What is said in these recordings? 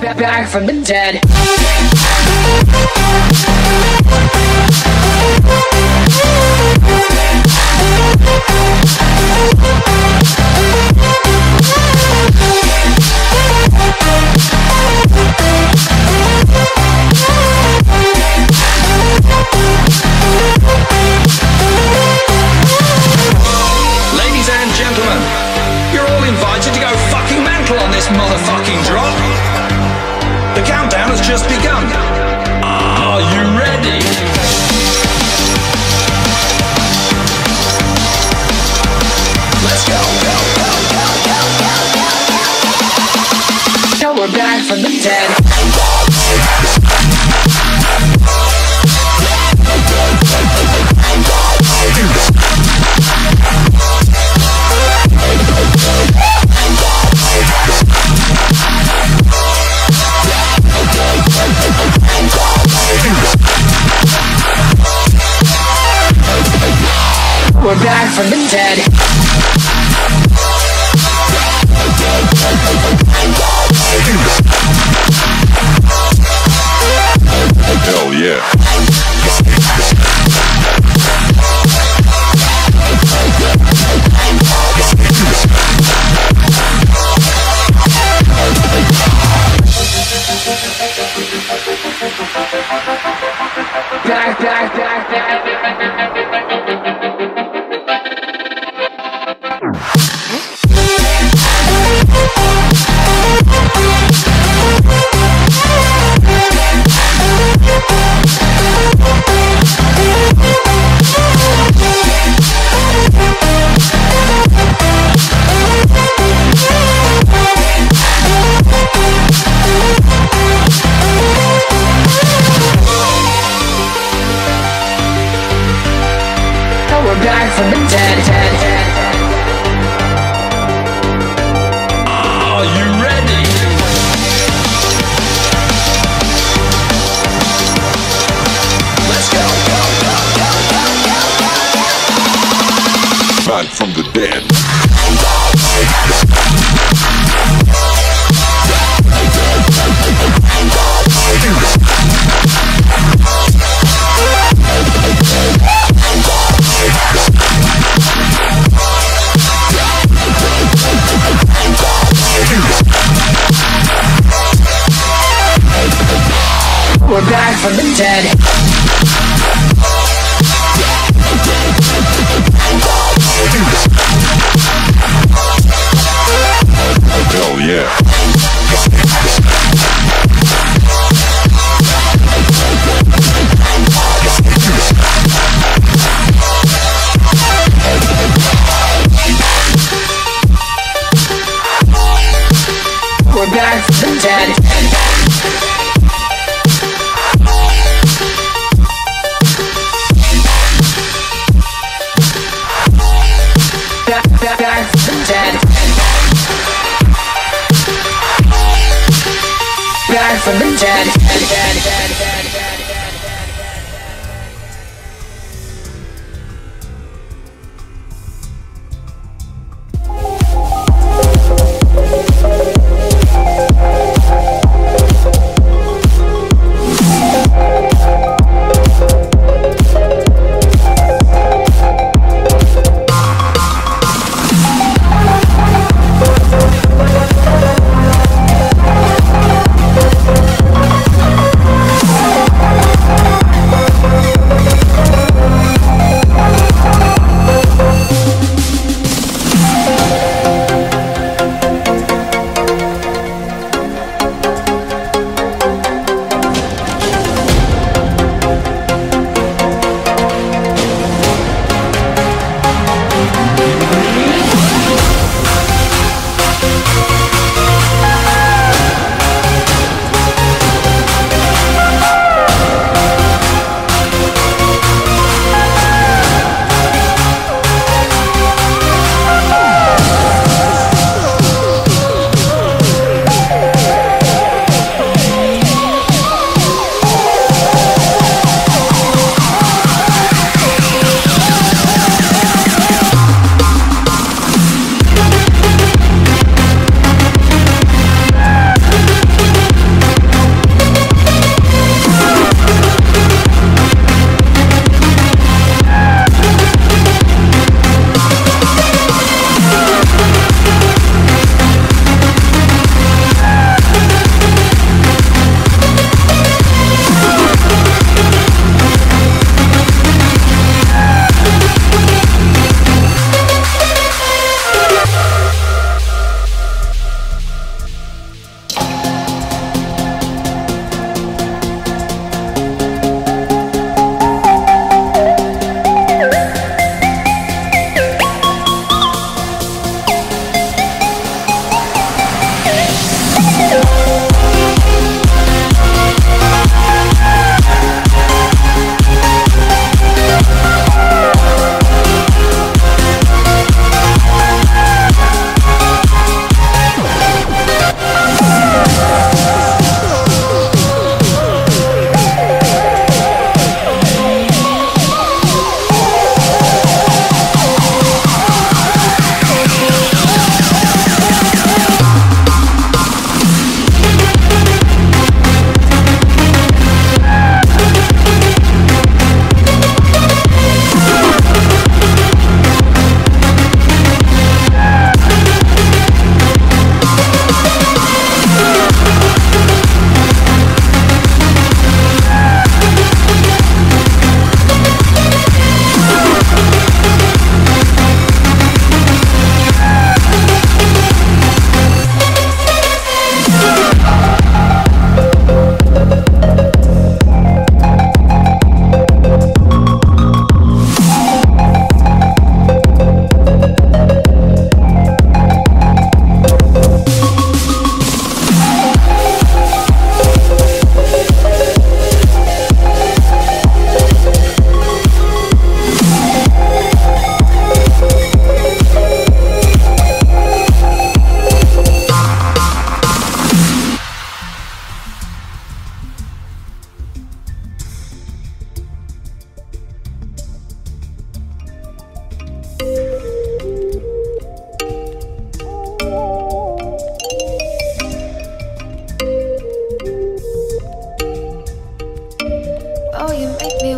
back from the dead. Ladies and gentlemen, you're all invited to go fucking mental on this motherfucking drop. The countdown has just begun. Are you ready? Let's go. Now we're back from the dead. We're back from the dead. Hell yeah. Back. We're back from the dead. Are you ready? Let's go. Back from the dead. We're back from the dead. Hell yeah. We're back from the dead. Back from the dead. Back from the dead.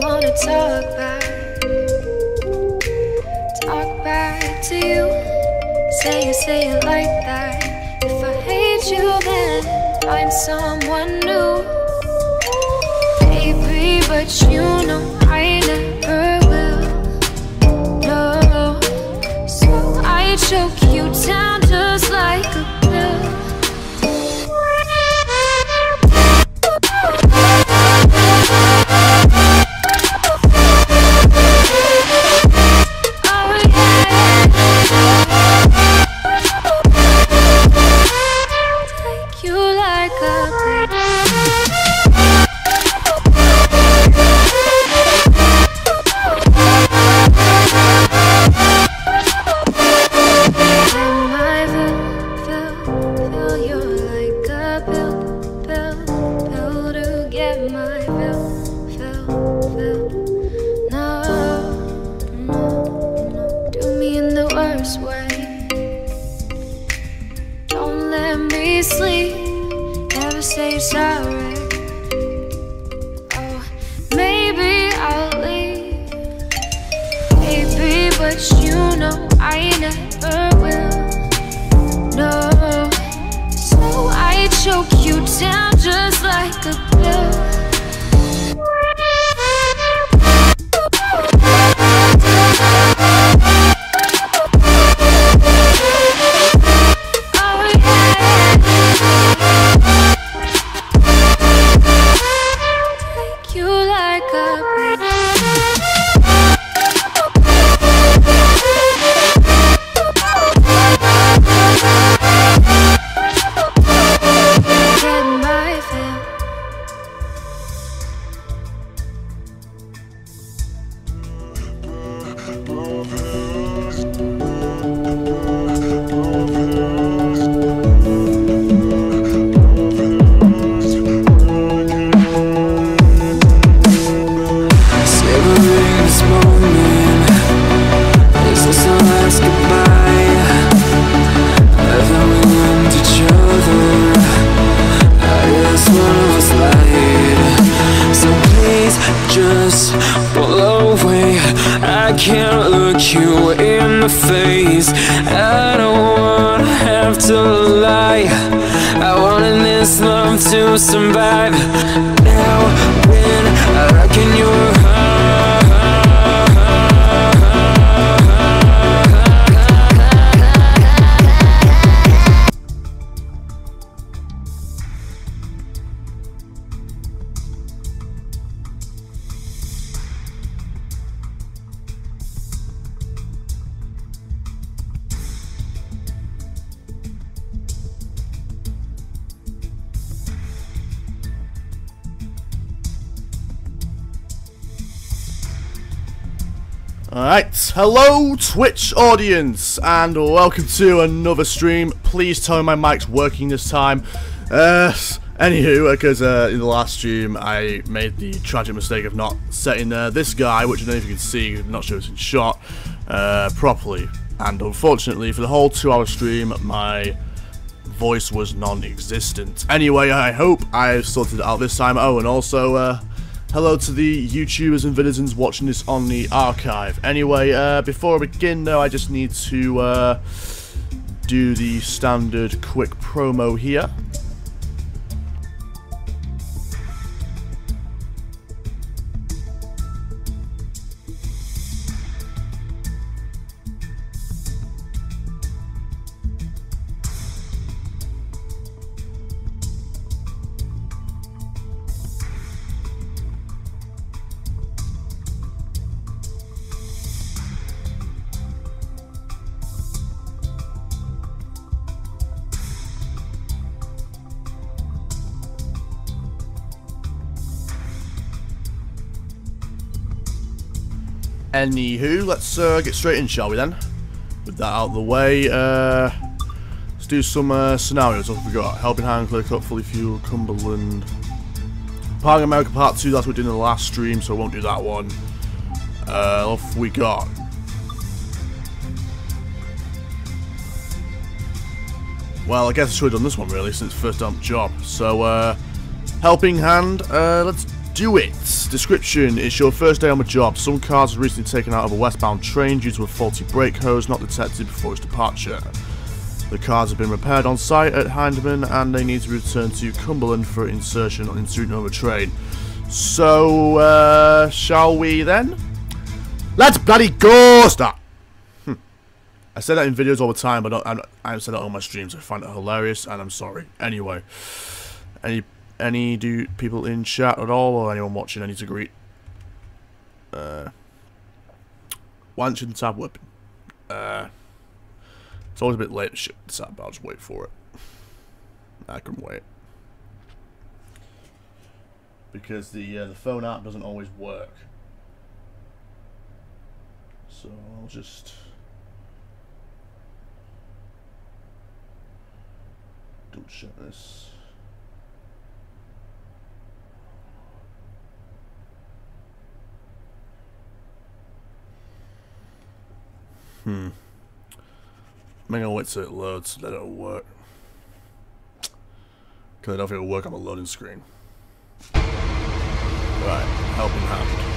wanna talk back to you. Say it like that. If I hate you, then find someone new. Baby, but you know I never will. No, so I choke you down just like a pill. Sleep, never say sorry. Oh, maybe I'll leave, baby, but you know I never will. No, so I choke you down just like a pill. I can't look you in the face. I don't wanna have to lie. I wanted this love to survive. Now when I look in your Alright, hello Twitch audience, and welcome to another stream. Please tell me my mic's working this time. Anywho, because in the last stream I made the tragic mistake of not setting this guy, which I don't know if you can see, I'm not sure it's in shot, properly. And unfortunately, for the whole 2-hour stream, my voice was non-existent. Anyway, I hope I've sorted it out this time. Oh, and also, hello to the YouTubers and citizens watching this on the archive. Anyway, before I begin though, I just need to do the standard quick promo here. Anywho, let's get straight in, shall we then? With that out of the way, let's do some scenarios. What have we got? Helping Hand, Click Up, Fully Fueled, Cumberland. Park America Part 2, that's what we did in the last stream, so I won't do that one. What have we got? Well, I guess I should have done this one really, since first job. So, Helping Hand, let's do it. Description: it's your first day on the job. Some cars were recently taken out of a westbound train due to a faulty brake hose not detected before its departure. The cars have been repaired on site at Heidemann and they need to return to Cumberland for insertion into another train. So, shall we then? Let's bloody go! Stop! I say that in videos all the time, but I haven't said that on my streams. I find it hilarious, and I'm sorry. Anyway, any people in chat at all, or anyone watching I need to greet? Why shouldn't tab weapon? It's always a bit late to ship the tab, but I'll just wait for it. I can wait. Because the phone app doesn't always work. So I'll just double check this. I'm gonna wait till it loads, then it'll work. Because I don't think it'll work on the loading screen. Right, helping hand.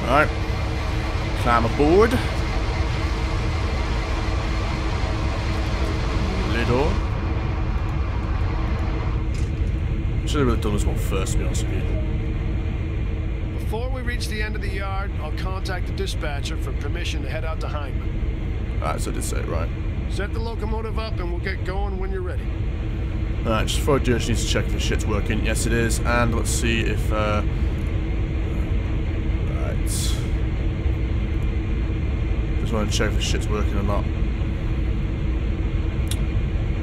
Alright, climb aboard. Little. Should have really done this one first, to be honest with you. Before we reach the end of the yard, I'll contact the dispatcher for permission to head out to Heidemann. Alright, so I did say it right. Set the locomotive up and we'll get going when you're ready. Alright, just before I do, I just need to check if the shit's working. Yes, it is, and let's see if, just want to check if the shit's working or not.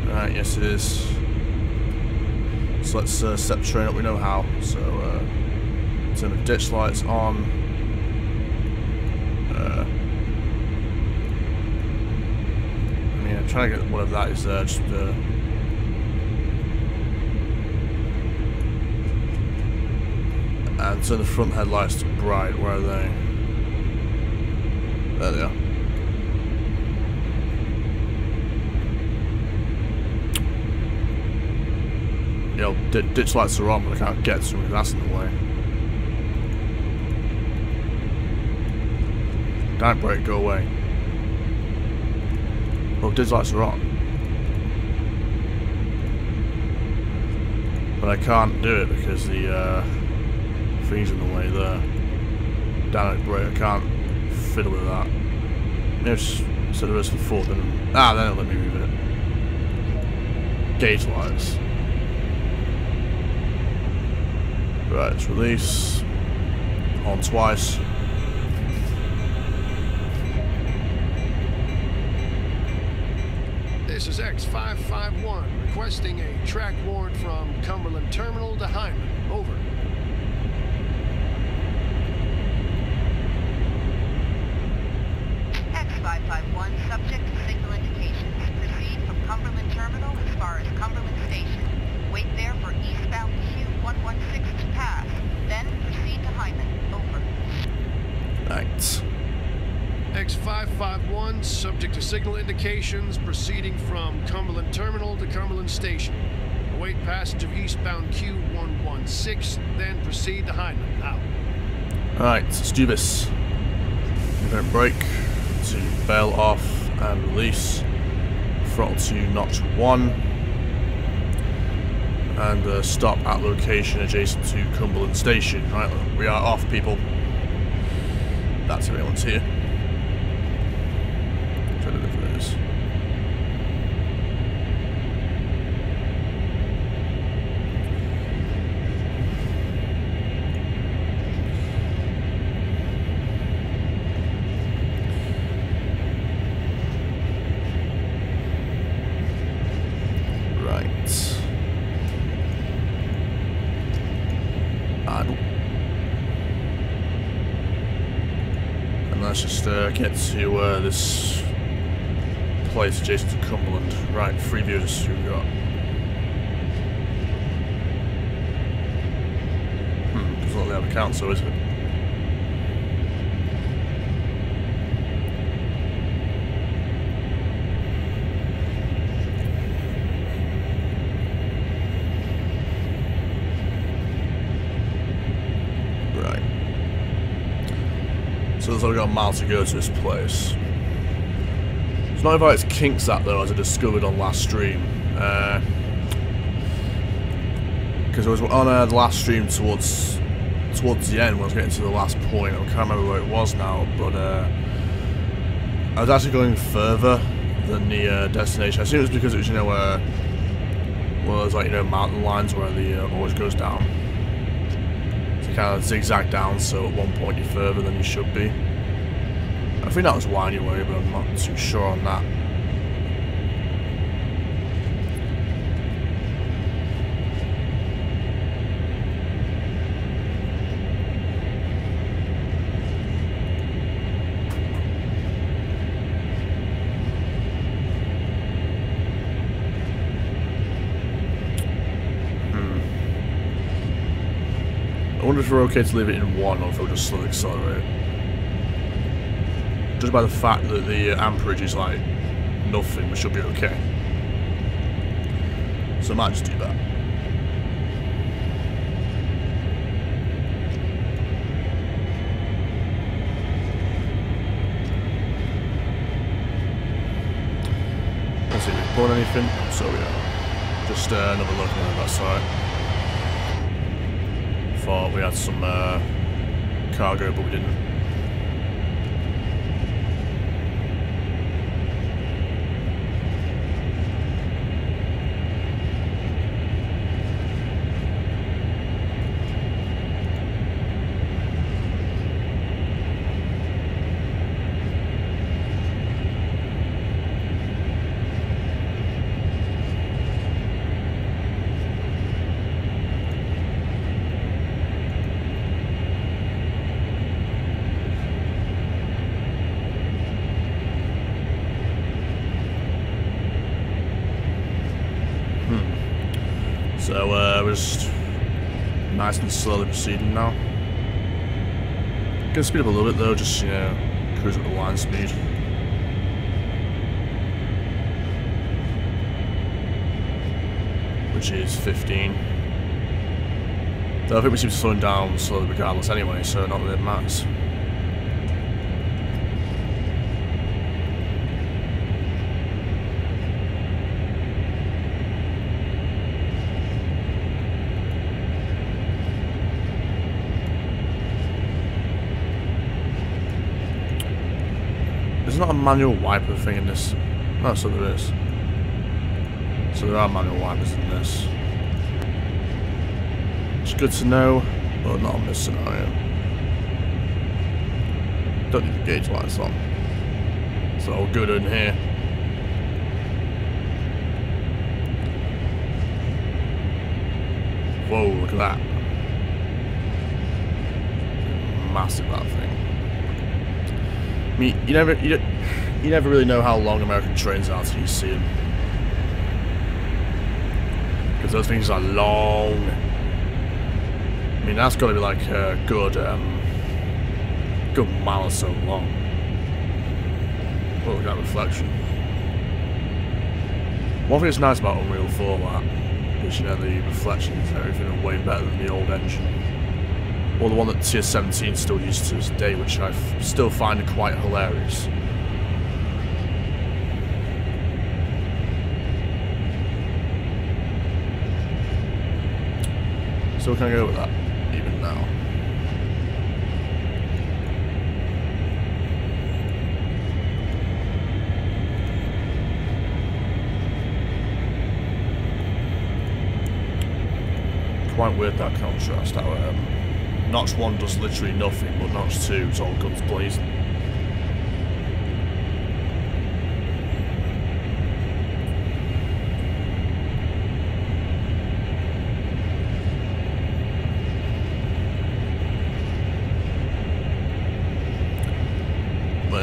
Alright, yes it is. So let's set the train up, we know how. So, turn the ditch lights on. I mean, I'm trying to get whatever that is there, just, and turn the front headlights to bright. Where are they? There they are. Yo, ditch lights are on, but I can't get to them because that's in the way. Don't brake, go away. Well, ditch lights are on. But I can't do it because the thing's in the way there. Damn it, brake, I can't fiddle with that. Maybe just set the rest of the foot, then it'll let me move it. Gauge lights. Right, let's release. On twice. This is X551 requesting a track warrant from Cumberland Terminal to Heidemann. Over. X551, subject to signal indications. Proceed from Cumberland Terminal as far as Cumberland Station. Wait there for eastbound Q116 to pass. Then proceed to Heidemann. Over. Right. X551, subject to signal indications, proceeding from Cumberland Terminal to Cumberland Station. Await passage of eastbound Q116, then proceed to Heidemann. Out. Alright, let's do this. We're going to brake to bail off and release. Throttle to notch 1. And stop at location adjacent to Cumberland Station. Right, we are off, people. That's if anyone's here. I don't know if it is. let's just get to this place adjacent to Cumberland. Right, 3 views we've got. Doesn't look like they have a council, is it? So there's only got a mile to go to this place. It's not about its kinks that though, as I discovered on last stream. Because I was on the last stream towards the end when I was getting to the last point. I can't remember where it was now, but I was actually going further than the destination. I assume it was because it was, you know, well, there's like, you know, mountain lines where the always goes down. Kind of zigzag down, so at one point you're further than you should be. I think that was why anyway, but I'm not too sure on that. I wonder if we're okay to leave it in 1 or if we'll just slowly accelerate. Just by the fact that the amperage is like nothing, we should be okay. So I might just do that. Let's see if we've bought anything. So yeah, just another look on that side. Thought we had some cargo, but we didn't. So we're just nice and slowly proceeding now. Gonna speed up a little bit though, just, you know, cruise at the line speed. Which is 15. Though I think we seem to slow down slowly regardless anyway, so not really matters. There's not a manual wiper thing in this. No, so there is. So there are manual wipers in this. It's good to know, but not on this scenario. Don't need the gauge lights on. So all good in here. Whoa, look at that. Massive, that thing. I mean, you never really know how long American trains are until you see them, because those things are long. I mean, that's got to be like a good mile or so long. Oh, look at that reflection. One thing that's nice about Unreal 4 is, you know, the reflections and everything are way better than the old engine. Or the one that Tier 17 still uses to this day, which I still find quite hilarious. So can I go with that, even now? Quite weird, that contrast, how Notch 1 does literally nothing, but Notch 2 is all guns blazing.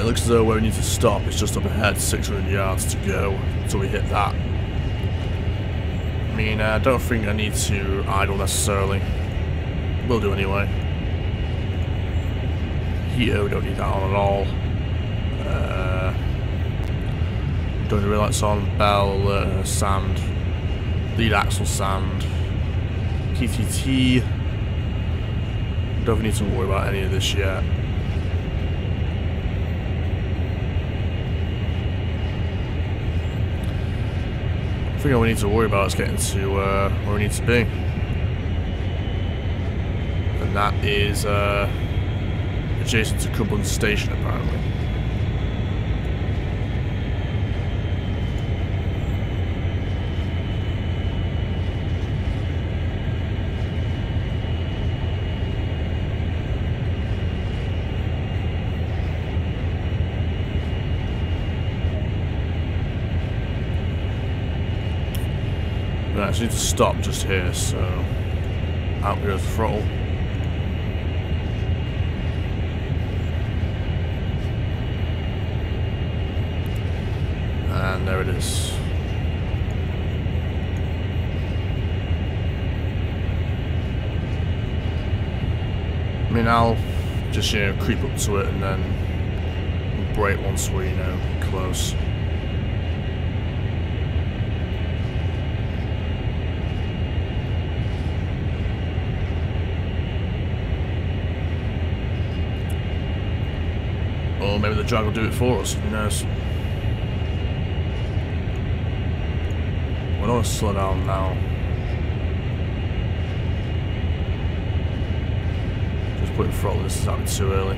looks as though where we need to stop is just up ahead, 600 yards to go until we hit that. I mean, I don't think I need to idle necessarily. Will do anyway. Heater, we don't need that on at all. Don't really lights on. Bell, sand. Lead axle sand. KTT. Don't need to worry about any of this yet. I think all we need to worry about is getting to where we need to be. And that is adjacent to Cumberland Station, apparently. I actually need to stop just here, so out goes the throttle. And there it is. I mean, I'll just, you know, creep up to it and then brake once we're, you know, close. Or maybe the drag will do it for us, who knows. We don't want to slow down now. Just putting throttle, this is happening too early.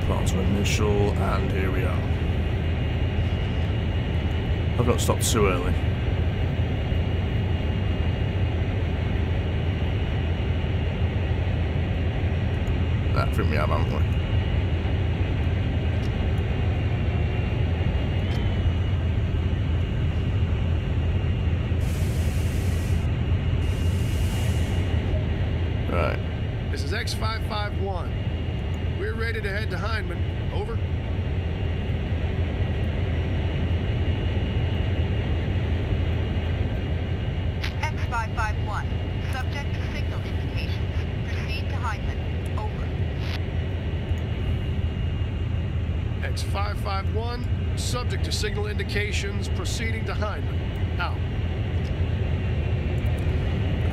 Put onto initial, and here we are. I've not stopped too early. That freaked me out, haven't we? Right. This is X551. We're ready to head to Heinemann. Over. X551. Subject to signal indications. Proceed to Heinemann. Over. X551. Subject to signal indications. Proceeding to Heinemann. Out.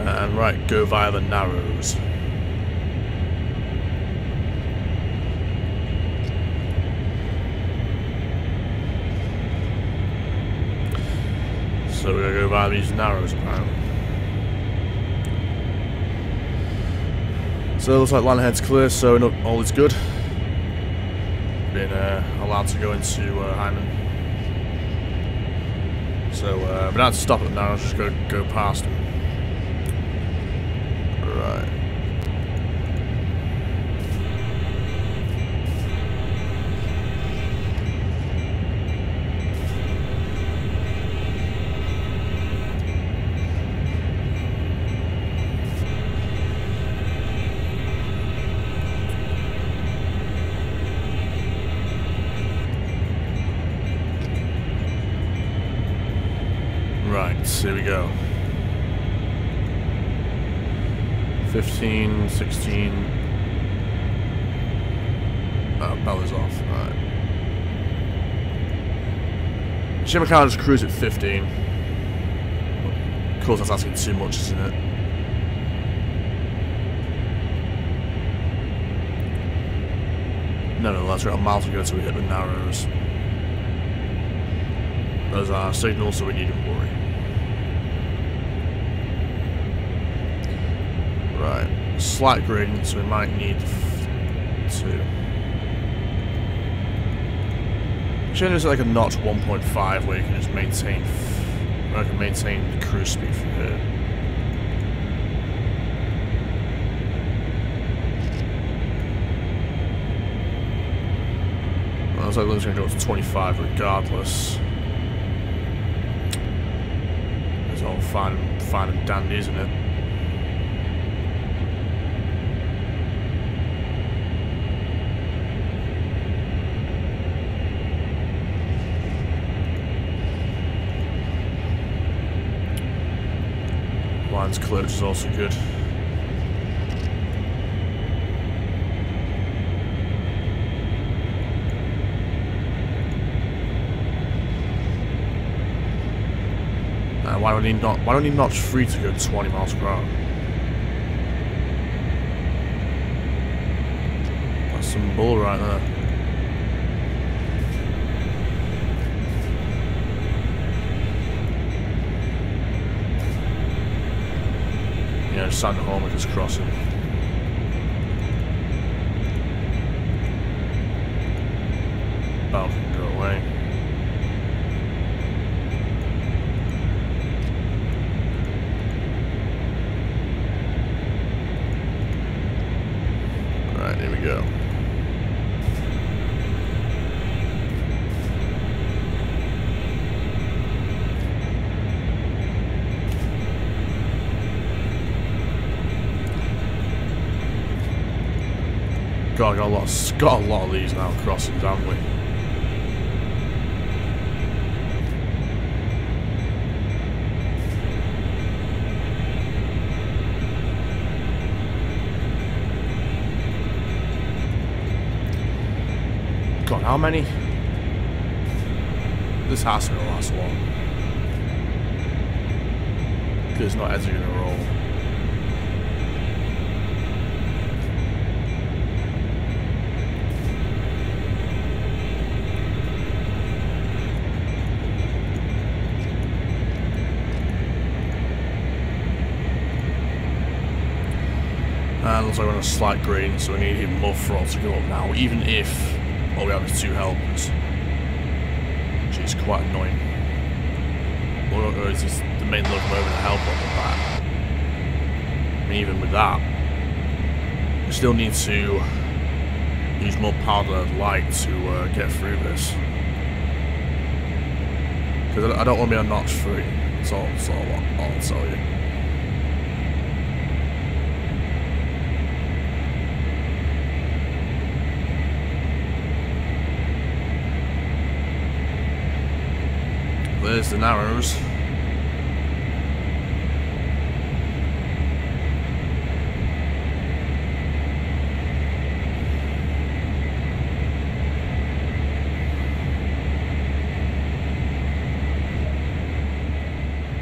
And right, go via the Narrows. So we're going to go via these Narrows, apparently. So it looks like line ahead's clear, so all is good. Been allowed to go into Heinemann. So we don't have to stop at the Narrows, just go past them. Right. Right, here we go. 15, 16. Oh, bell is off. Alright. Shimmer can't just cruise at 15. Of course, that's asking too much, isn't it? No, that's right. A mile to go till we hit the Narrows. Those are signals, so we needn't worry. Right, slight gradient, so we might need to. Actually, there's like a notch 1.5 where you can just maintain, where I can maintain the cruise speed from here. Well, looks like it's going to go to 25 regardless. fine and dandy, isn't it? Lines cleared is also good. Why don't he notch 3 to go 20 miles per hour? That's some bull right there. Yeah, just sat home at this crossing. About to go away. Here we go. God, got a lot of these now crossings, haven't we? God, how many? This has to last long. Because not heads are gonna roll. And looks like we're on a slight gradient, so we need even more throttle to go up now, even if all we have is 2 helpers, which is quite annoying. Or is this the main locomotive and a helper on the back? I mean, even with that, we still need to use more power than I'd like to get through this. Because I don't want to be on notch 3. That's all I'll tell you. There's the Narrows.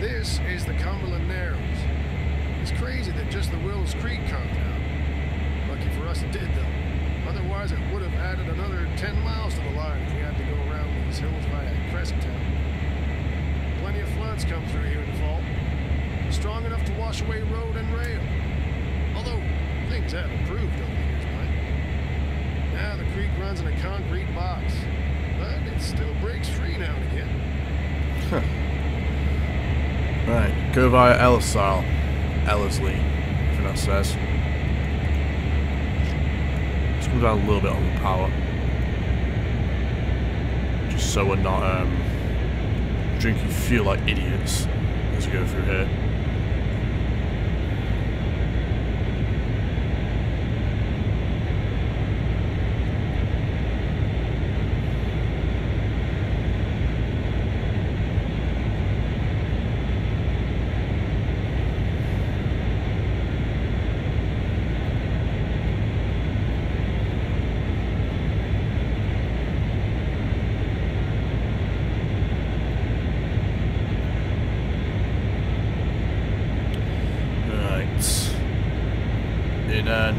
This is the Cumberland Narrows. It's crazy that just the Wills Creek carved out. Lucky for us it did, though. Otherwise, it would have added another 10 miles to the line if we had to go around these hills via Crescenttown. Plenty of floods come through here in the fall. Strong enough to wash away road and rail. Although, things have improved over the years, Mike. Now the creek runs in a concrete box. But it still breaks free now and again. Huh. Right, go via Ellisle. Ellerslie, I think that says. Let's come down a little bit on the power. Just so we're not drinking fuel like idiots as we go through here.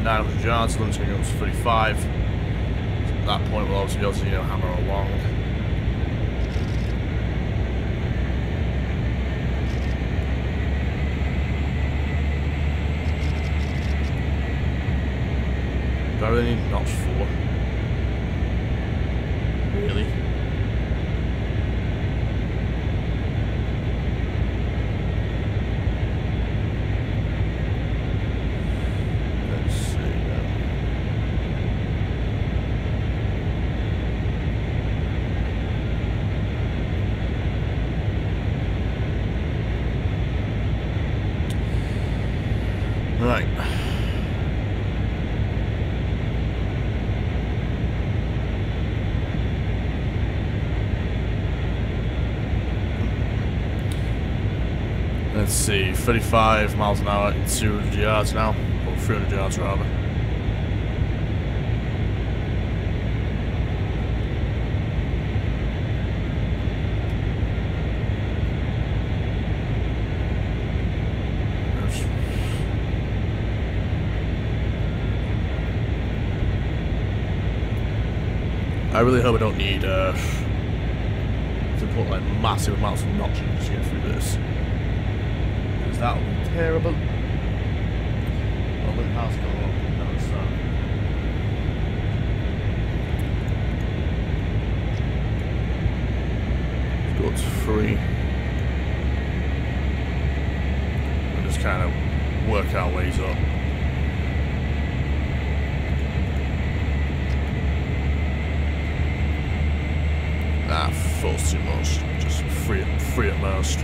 Now John's limits going to go to 35. So at that point, we'll obviously be able to, hammer along. Do I really need notch 4? Really? let's see, 35 miles an hour at 200 yards now, or 300 yards rather. I really hope I don't need to put like massive amounts of notches to get through this, because that would be terrible. Oh, look, house go up. Notice that. Let's go to 3. And just kind of work our ways up. Nah, 4's too much. Just 3 at most.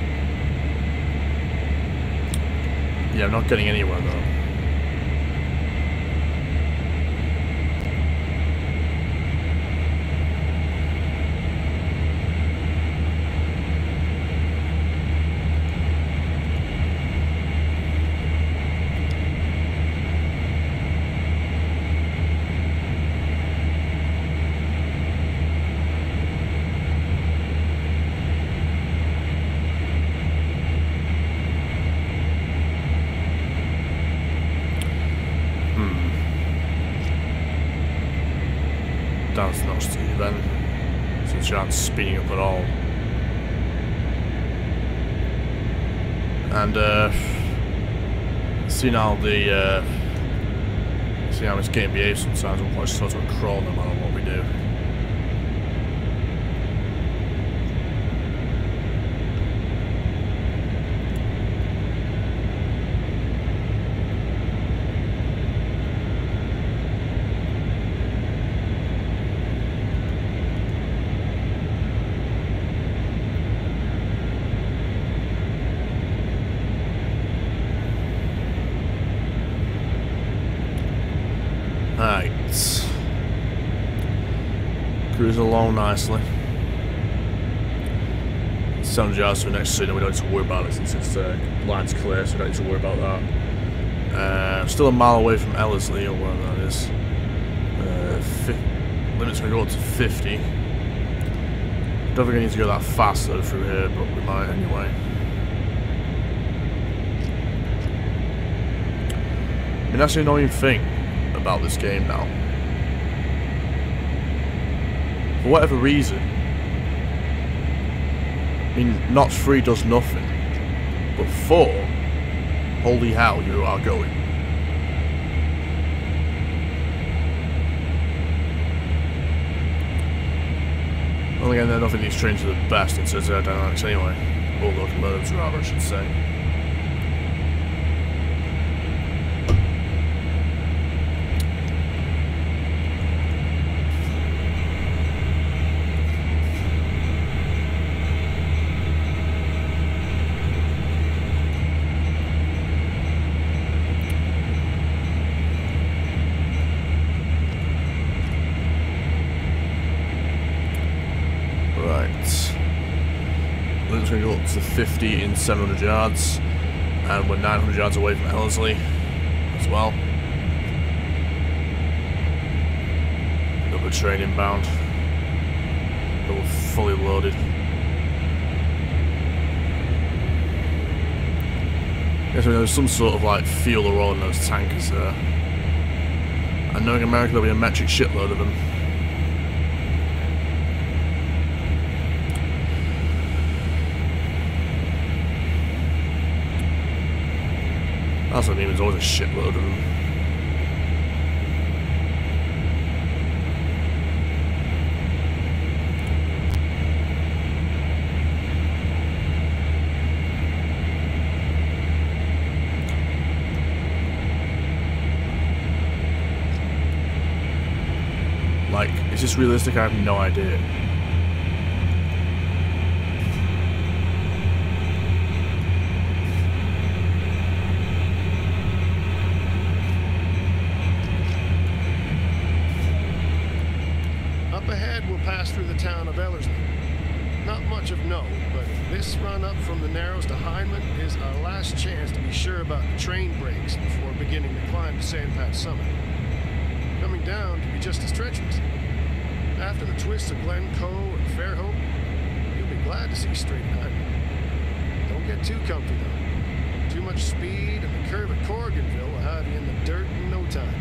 Yeah, I'm not getting anywhere though. That's not Steve then, since you aren't speeding up at all. And see now see how this game behaves sometimes. We'll probably sort of a crawl no matter what we do. Right, cruising along nicely. 700 yards to the next city, we don't need to worry about it since its line's clear, so we don't need to worry about that. Still a mile away from Ellerslie, or whatever that is. Limit's going to go up to 50. Don't think I need to go that fast though through here, but we might anyway. I mean, that's the annoying thing about this game now. For whatever reason, I mean, notch 3 does nothing, but 4, holy hell, you are going. Well, again, I don't think these trains are the best in terms of aerodynamics anyway, or locomotives rather, I should say. It's going to go up to 50 in 700 yards, and we're 900 yards away from Ellerslie as well. Another train inbound, but we're fully loaded. Yes, I mean, there's some sort of like fuel or oil in those tankers there. I know in America there'll be a metric shitload of them. That's what I mean, there's always a shitload of them. Like, is this realistic? I have no idea. Up ahead, we'll pass through the town of Ellerslie. not much of note, but this run up from the Narrows to Hyndman is our last chance to be sure about the train brakes before beginning the climb to Sandpatch Summit. Coming down can be just as treacherous. After the twists of Glencoe and Fairhope, you'll be glad to see straight Hyndman. Don't get too comfy though. Too much speed and the curve at Corriganville will have you in the dirt in no time.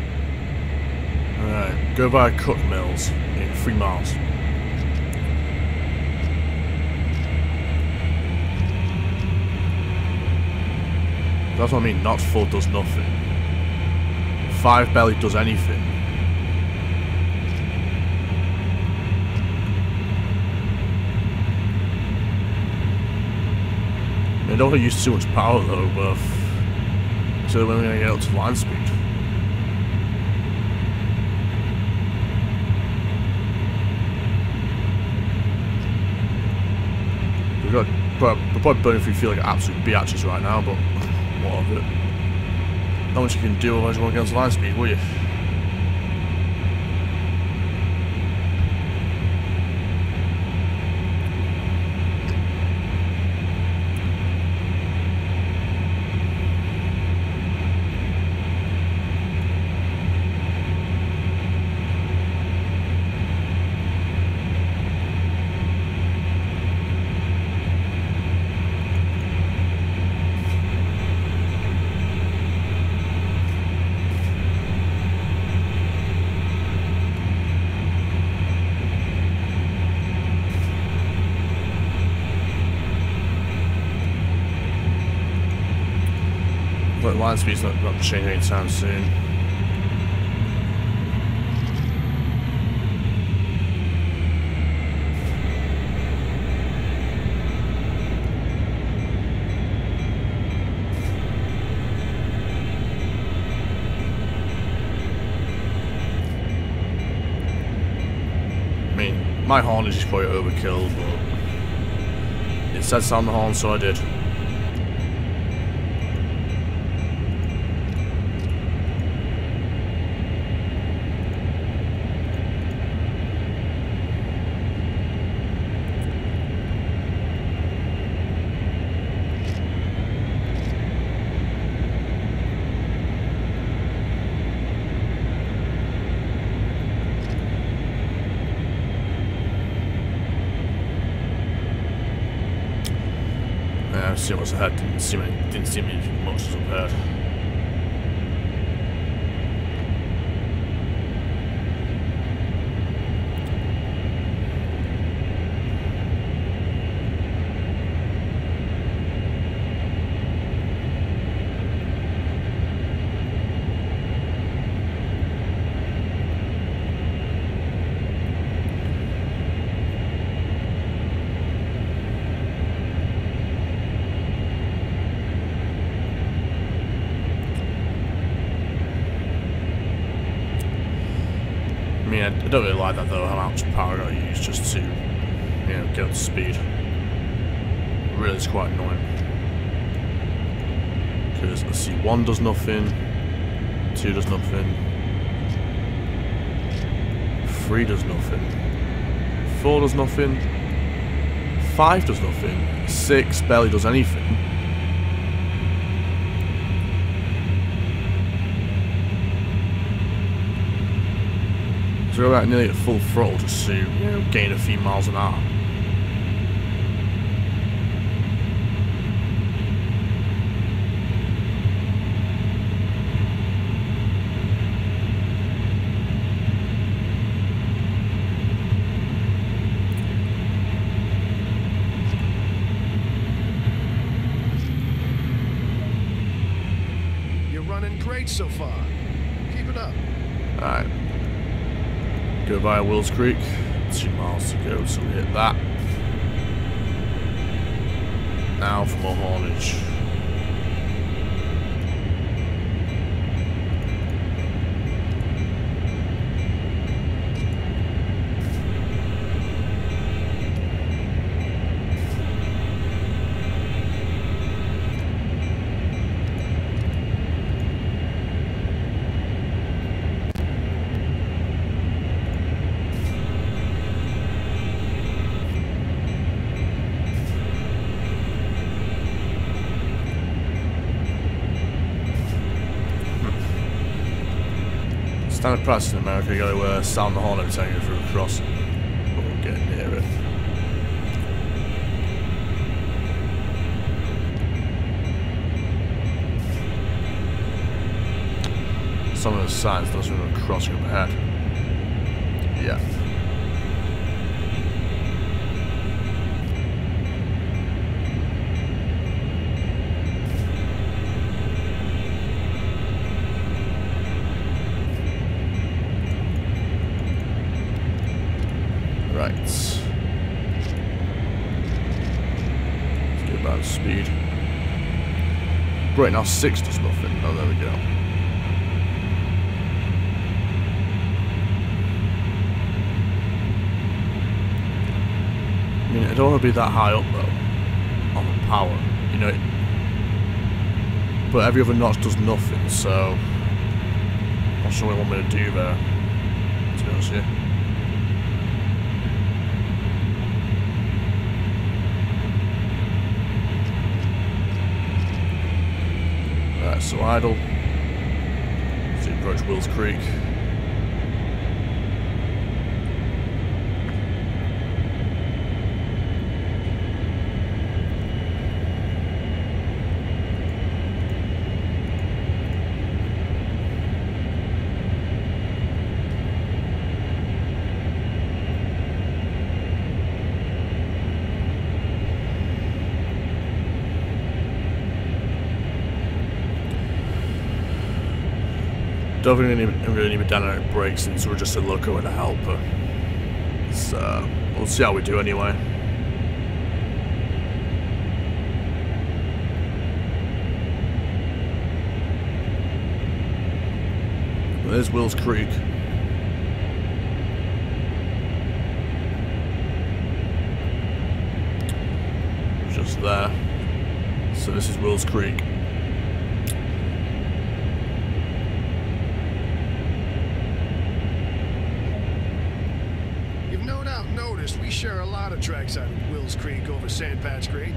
Alright, go by Cook Mills in 3 miles. That's what I mean, not 4 does nothing. 5 barely does anything. I don't want to use too much power though, but so when we're going to get up to line speed. We're probably burning through feel like absolute biatches right now, but what of it? Not much you can do otherwise you won't get up to line speed, will you? But line speed's not changing anytime soon. I mean, my horn is just probably overkill, but it said sound the horn, so I did. See what's ahead. Didn't seem anything much as up ahead. I don't really like that though, how much power I gotta use just to, get up to speed. It really is quite annoying. Because let's see, 1 does nothing, 2 does nothing, 3 does nothing, 4 does nothing, 5 does nothing, 6 barely does anything. So we're about nearly at full throttle just to gain a few miles an hour. You're running great so far. Keep it up. Alright. Go via Wills Creek, 2 miles to go, so we hit that. Now for more haulage. Standard practice in America, you gotta sound the horn every time you go through a crossing. But we'll get near it. Some of the signs, those are crossing up ahead. Yeah. Right. Let's get about speed. Right now 6 does nothing. Oh, there we go. I mean, I don't want to be that high up though on the power, you know. But every other notch does nothing, so not sure what you want me to do there. To be honest with you. Right, so idle. So you approach Wills Creek. Don't think we really need a dynamic brake since we're just a loco and a helper. So, we'll see how we do anyway. There's Wills Creek. Just there. So this is Wills Creek. We share a lot of tracks out of Wills Creek over Sandpatch Creek.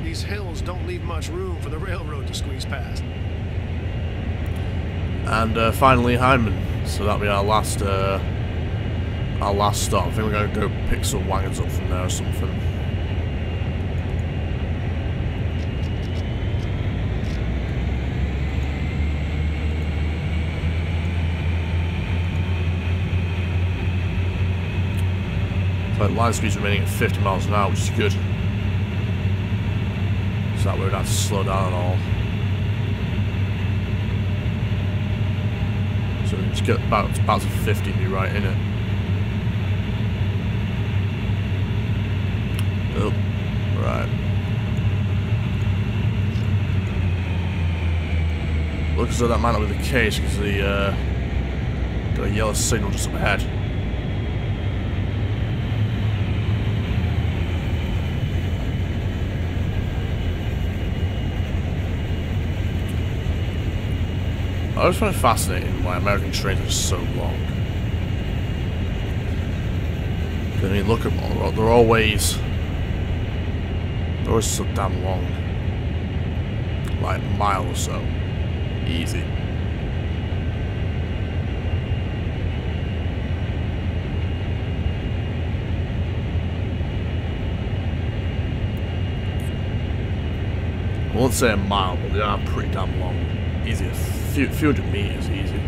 These hills don't leave much room for the railroad to squeeze past. And finally Hyman. So that'll be our last stop. I think we're going to go pick some wagons up from there or something. But line speed's remaining at 50 miles an hour, which is good. So that way we don't have to slow down at all. So we just get about to 50 and be right in it. Oh, right. Looks as though that might not be the case because the got a yellow signal just up ahead. I always find it fascinating why American trains are so long. I mean, look at them, they're always so damn long. Like a mile or so. Easy. I won't say a mile, but they are pretty damn long. Easy, a few hundred meters, easy.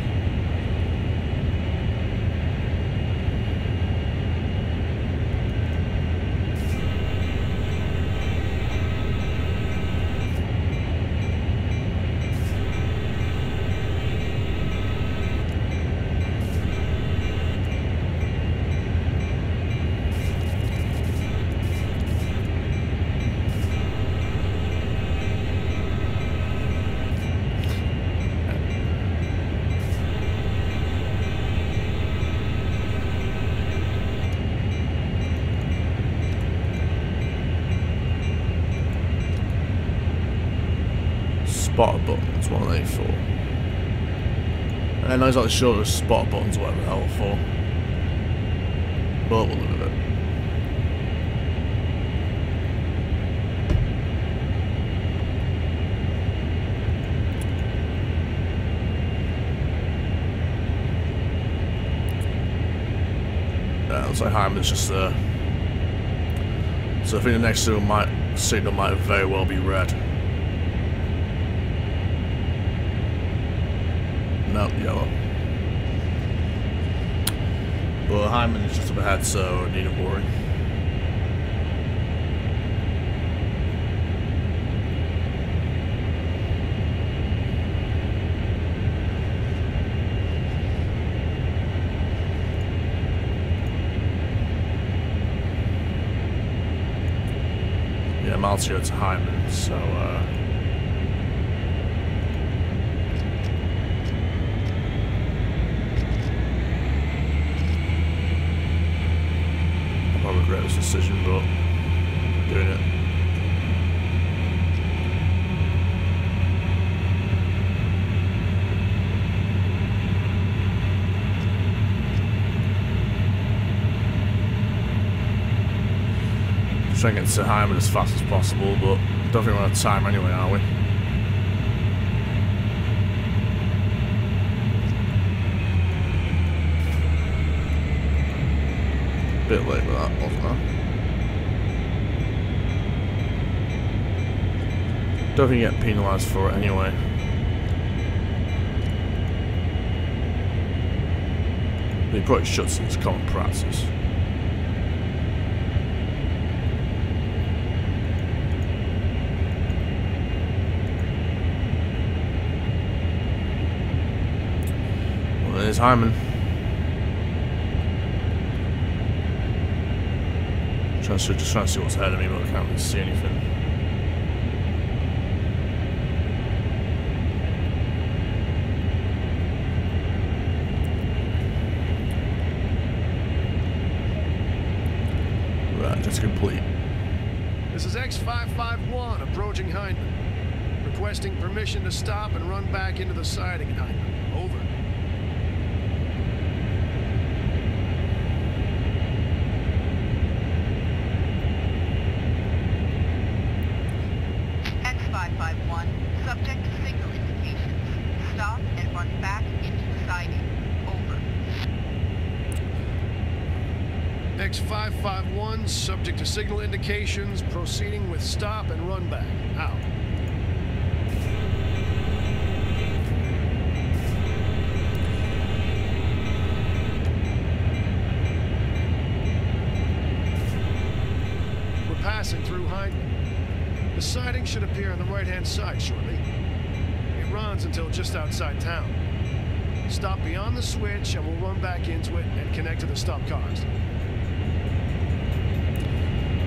Spotter buttons, what are they for? I know it's not sure there's spotter buttons or whatever the hell for. But we'll look at it. looks like Hyman's just there. So I think the next signal might very well be red. No, yellow. Well, Hyman is just up ahead, so needn't worry. Yeah, Maltio to Hyman, so I'll regret this decision, but I'm doing it. Trying to get to Hyman as fast as possible, but I don't think we're out of time anyway, are we? Bit late with that, wasn't I? Don't think you get penalised for it anyway. But he probably should since it's common practice. Well, there's Hyman. Just trying to see what's ahead of me, but I can't really see anything. Right, just complete. This is X551 approaching Hyndman. Requesting permission to stop and run back into the siding at Hyndman. Over. X551, subject to signal indications. Stop and run back into the siding. Over. X551, subject to signal indications, proceeding with stop and run back. Out. We're passing through Hyndman. The siding should appear on the right-hand side shortly. It runs until just outside town. Stop beyond the switch and we'll run back into it and connect to the stop cars.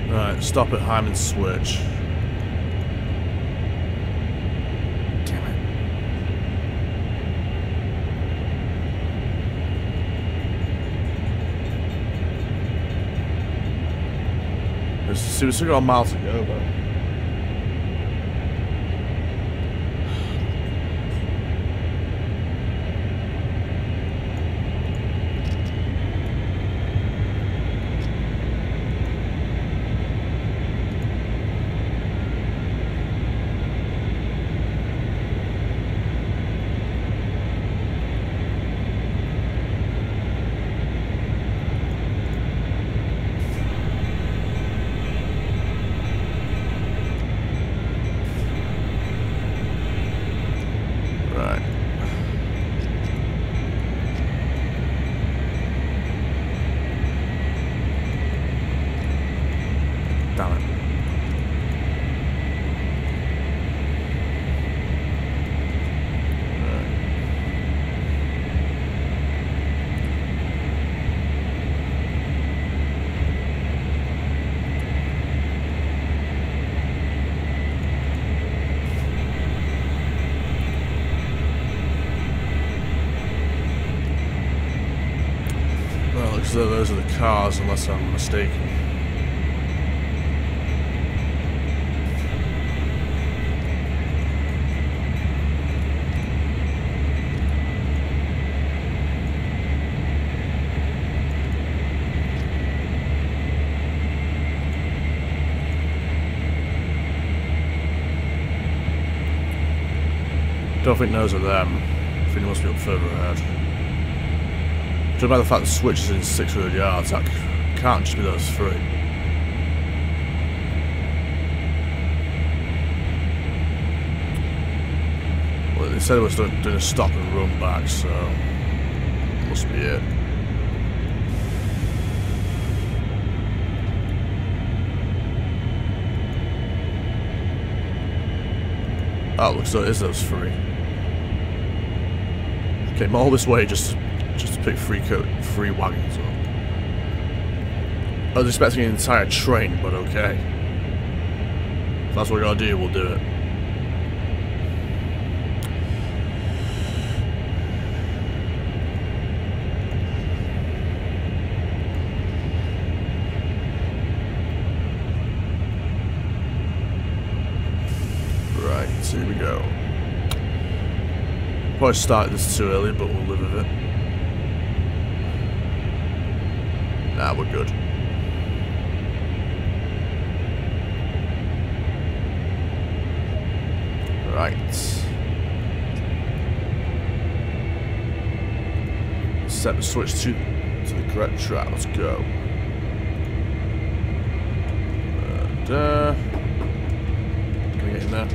Right, stop at Hyman's switch. Damn it. See, we've still got a mile to go, though. So those are the cars, unless I'm mistaken. Don't think those are them. I think they must be up further ahead. Judging by the fact the switch is in 600 yards, that can't just be those three. Well, they said it was doing a stop and run back, so must be it. Oh, it looks like it is those three. Came all this way just to pick three wagons up. I was expecting an entire train, but okay. If that's what we gotta do, we'll do it. Right, here we go. Probably started this too early, but we'll live with it. Nah, we're good. Right. Set the switch to the correct track. Let's go. Can we get in there?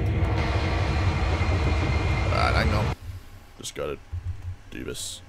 Alright, hang on. Just gotta do this.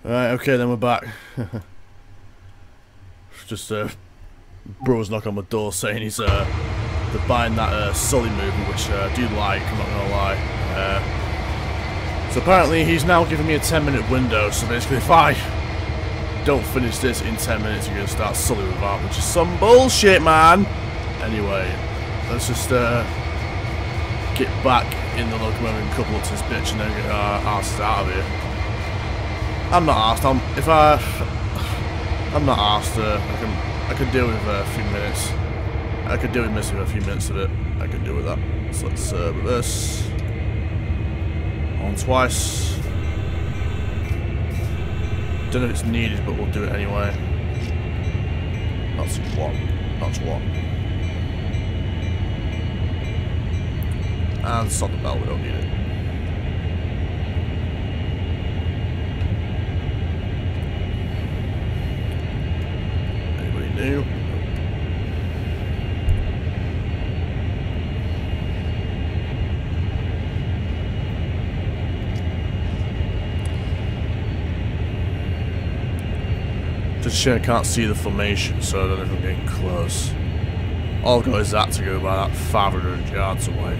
Alright, okay, then we're back. Just bro's knock on my door saying he's they're buying that Sully movie, which I do like, I'm not gonna lie. So apparently he's now giving me a 10-minute window, so basically if I don't finish this in 10 minutes, you're gonna start Sully with that, which is some bullshit, man! Anyway, let's just get back in the locomotive and couple up to this bitch and then get our asses out of here. I'm not arsed. I'm not arsed. I can deal with a few minutes. I could deal with missing a few minutes of it. I can deal with that. So let's reverse. On twice. Don't know if it's needed, but we'll do it anyway. That's one. That's one. And stop the bell. We don't need it. New. Just shame I can't see the formation, so I don't know if I'm getting close. All I've got is that to go about that 500 yards away.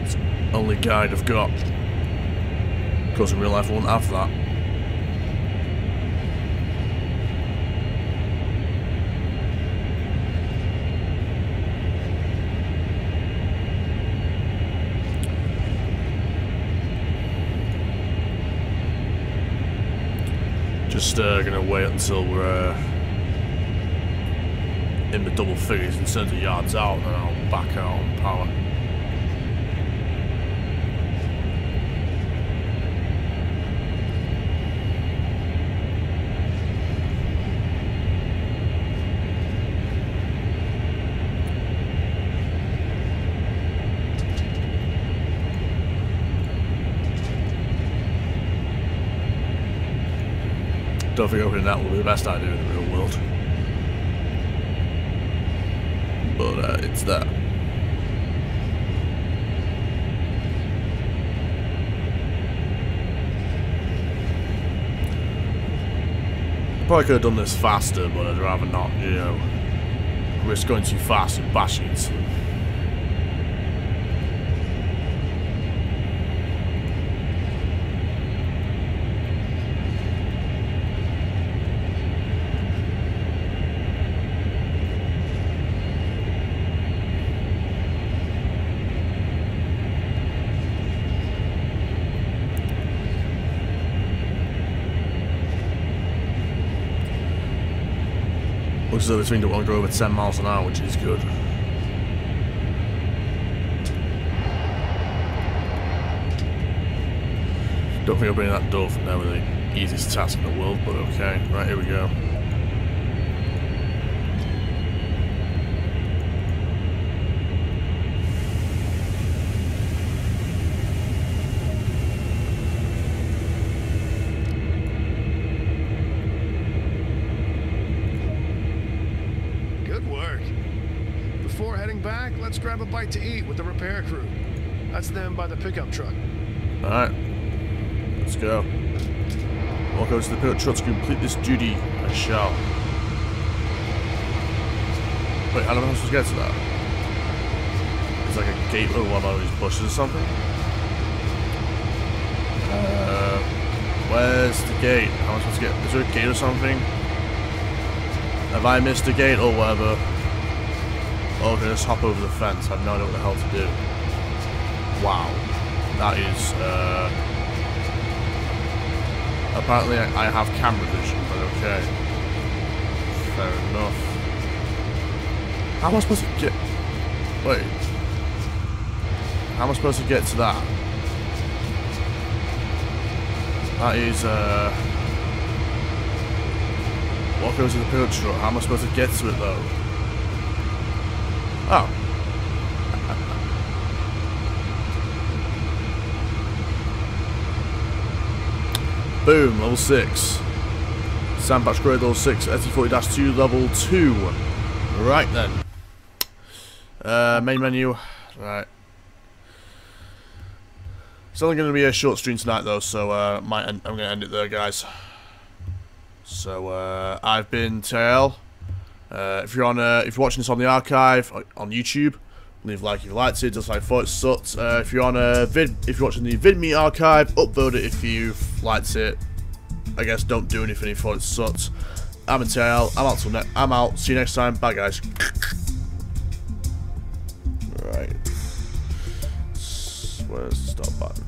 It's the only guide I've got. Of course, in real life I wouldn't have that. Just gonna wait until we're in the double figures in terms of yards out, and then I'll back out on power. Don't think opening that will be the best idea in the real world. But it's there. Probably could have done this faster, but I'd rather not, you know, risk going too fast and bashing into them. Looks as though this thing don't want to go over 10 miles an hour, which is good. Don't think opening that door from there was the easiest task in the world, but okay. Right, here we go. Before heading back, let's grab a bite to eat with the repair crew. That's them by the pickup truck. Alright, let's go. Walk over to the pickup truck to complete this duty. I shall. Wait, how am I supposed to get to that? It's like a gate with one of these bushes or something? Where's the gate? How am I supposed to get? Is there a gate or something? Have I missed a gate or whatever? Oh, okay, just hop over the fence. I have no idea what the hell to do. Wow. That is, apparently I have camera vision, but okay. Fair enough. How am I supposed to get... Wait. How am I supposed to get to that? That is, walk over to the pickup truck. How am I supposed to get to it, though? Oh. Boom, level 6. Sandbatch grade level 6, SE40-2 level 2. Right then. Main menu. Right. It's only going to be a short stream tonight though, so I'm going to end it there, guys. So I've been TL. If you're watching this on the archive on YouTube, leave a like if you liked it, just like thought it sucked. If you're on if you're watching the VIDME archive, upload it if you've liked it. I guess don't do anything if you thought it sucked. I'm in TL. I'm out. See you next time. Bye, guys. Right. Where's the stop button?